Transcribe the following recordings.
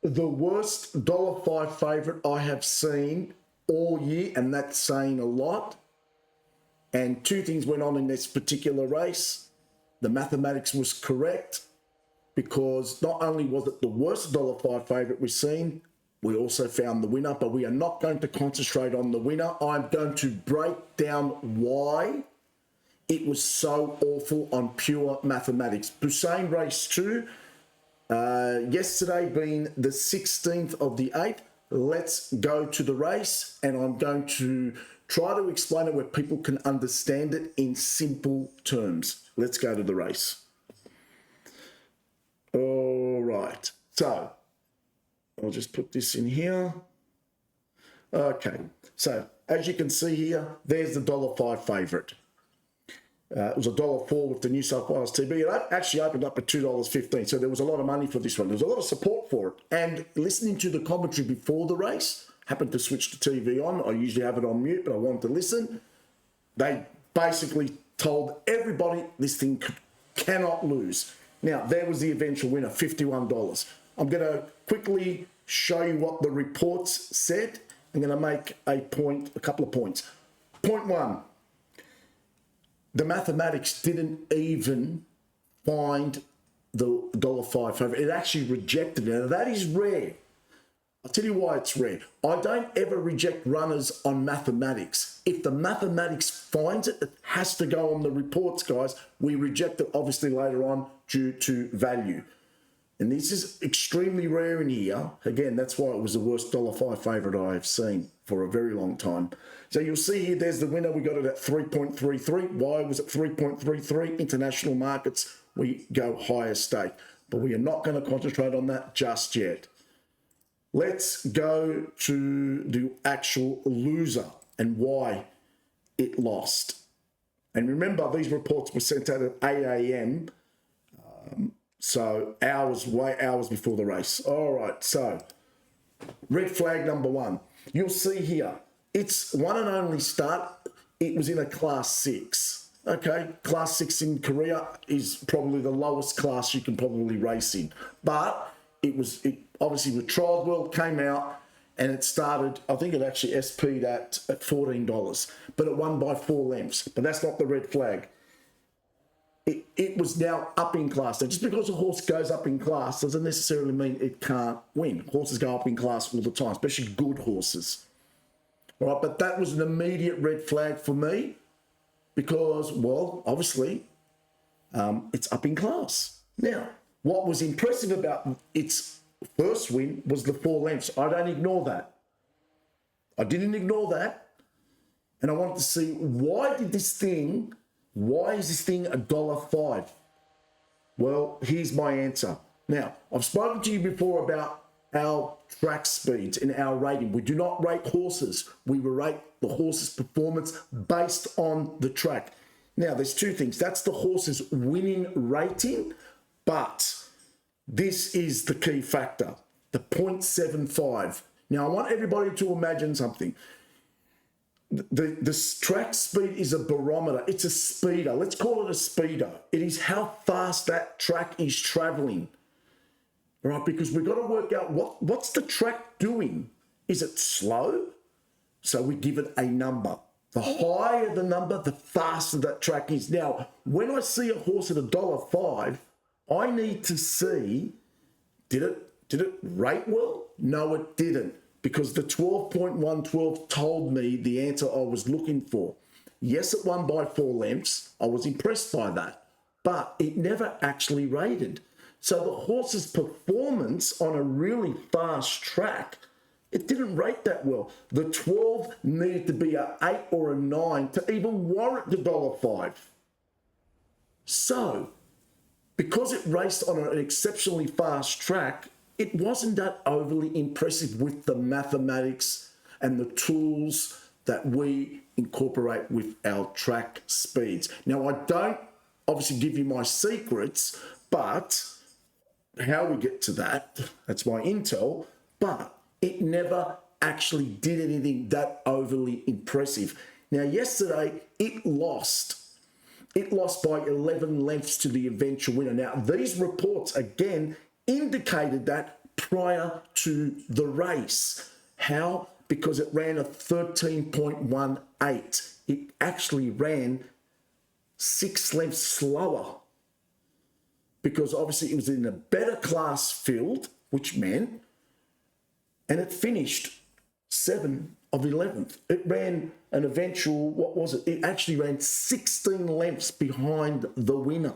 the worst $1.05 favourite I have seen all year, and that's saying a lot. And two things went on in this particular race. The mathematics was correct, because not only was it the worst $1.05 favourite we've seen, we also found the winner, but we are not going to concentrate on the winner. I'm going to break down why it was so awful on pure mathematics. Busain race 2, yesterday being the 16th of the 8th. Let's go to the race, and I'm going to try to explain it where people can understand it in simple terms. Let's go to the race. All right, so I'll just put this in here. Okay, so as you can see here, there's the $1.05 favourite. It was $1.04 with the New South Wales TB. It actually opened up at $2.15, so there was a lot of money for this one. There was a lot of support for it. And listening to the commentary before the race, happened to switch the TV on. I usually have it on mute, but I wanted to listen. They basically told everybody this thing cannot lose. Now, there was the eventual winner, $51. I'm going to quickly show you what the reports said. I'm going to make a couple of points. Point 1, the mathematics didn't even find the $1.05 favourite. It actually rejected it. Now, that is rare. I'll tell you why it's rare. I don't ever reject runners on mathematics. If the mathematics finds it, it has to go on the reports, guys. We reject it, obviously, later on due to value. And this is extremely rare in here. Again, that's why it was the worst $1.05 favourite I have seen for a very long time. So you'll see here, there's the winner. We got it at 3.33. Why was it 3.33? International markets, we go higher stake. But we are not going to concentrate on that just yet. Let's go to the actual loser and why it lost. And remember, these reports were sent out at 8 a.m., so hours before the race. All right, so red flag number 1. You'll see here, it's one and only start. It was in a class 6. Okay, class 6 in Korea is probably the lowest class you can probably race in. But it obviously with Trials World came out and it started, I think it actually SP'd at $14, but it won by 4 lengths. But that's not the red flag. It was now up in class. Now, just because a horse goes up in class doesn't necessarily mean it can't win. Horses go up in class all the time, especially good horses. All right, but that was an immediate red flag for me because, well, obviously, it's up in class. Now, what was impressive about its first win was the 4 lengths. I don't ignore that. I didn't ignore that. And I wanted to see why is this thing $1.05? Well, here's my answer. Now, I've spoken to you before about our track speeds and our rating. We do not rate horses. We rate the horse's performance based on the track. Now, there's 2 things. That's the horse's winning rating, but this is the key factor, the 0.75. Now, I want everybody to imagine something. The track speed is a barometer. It's a speeder. Let's call it a speeder. It is how fast that track is traveling, right? Because we've got to work out what's the track doing. Is it slow? So we give it a number. The higher the number, the faster that track is. Now, when I see a horse at $1.05, I need to see, did it rate well? No, it didn't. Because the 12.112 told me the answer I was looking for. Yes, it won by 4 lengths. I was impressed by that. But it never actually rated. So the horse's performance on a really fast track, it didn't rate that well. The 12 needed to be an 8 or a 9 to even warrant the $1.05. So, because it raced on an exceptionally fast track, it wasn't that overly impressive with the mathematics and the tools that we incorporate with our track speeds. Now, I don't obviously give you my secrets, but how we get to that, that's my intel, but it never actually did anything that overly impressive. Now, yesterday, it lost. It lost by 11 lengths to the eventual winner. Now, these reports, again, indicated that prior to the race. How? Because it ran a 13.18. It actually ran 6 lengths slower because obviously it was in a better class field, which meant, and it finished 7 of 11th. It ran an eventual, what was it? It actually ran 16 lengths behind the winner.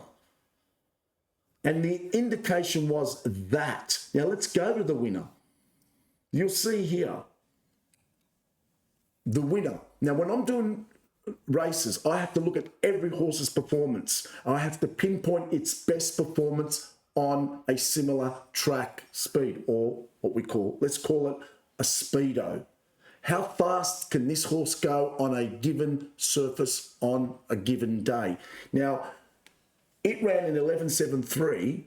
And the indication was that. Now let's go to the winner. You'll see here, the winner. Now when I'm doing races, I have to look at every horse's performance. I have to pinpoint its best performance on a similar track speed, or what we call, let's call it a speedo. How fast can this horse go on a given surface on a given day? Now, it ran an 11.73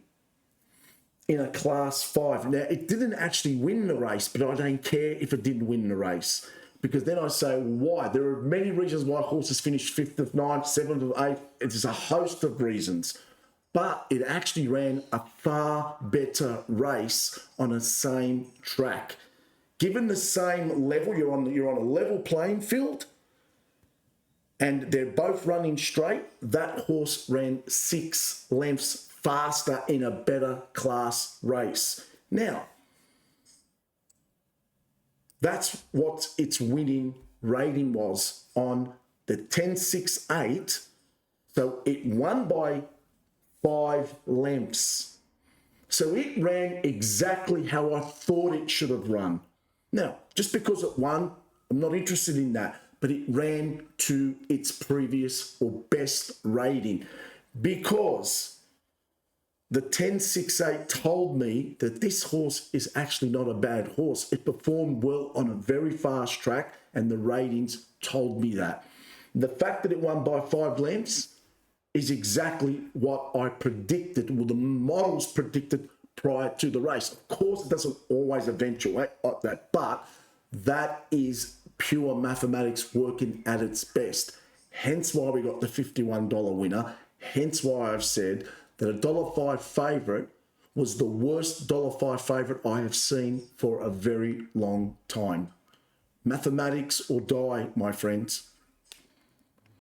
in a class 5. Now, it didn't actually win the race, but I don't care if it didn't win the race, because then I say, why? There are many reasons why horses finish 5th of 9th, 7th of 8th. It's a host of reasons. But it actually ran a far better race on a same track. Given the same level, you're on a level playing field, and they're both running straight, that horse ran 6 lengths faster in a better class race. Now, that's what its winning rating was on the 10.68. So it won by 5 lengths. So it ran exactly how I thought it should have run. Now, just because it won, I'm not interested in that, but it ran to its previous or best rating, because the 10.68 told me that this horse is actually not a bad horse. It performed well on a very fast track, and the ratings told me that. The fact that it won by 5 lengths is exactly what I predicted, well, the models predicted prior to the race. Of course, it doesn't always eventuate like that, but that is pure mathematics working at its best. Hence why we got the $51 winner. Hence why I've said that a $1.05 favourite was the worst $1.05 favourite I have seen for a very long time. Mathematics or die, my friends.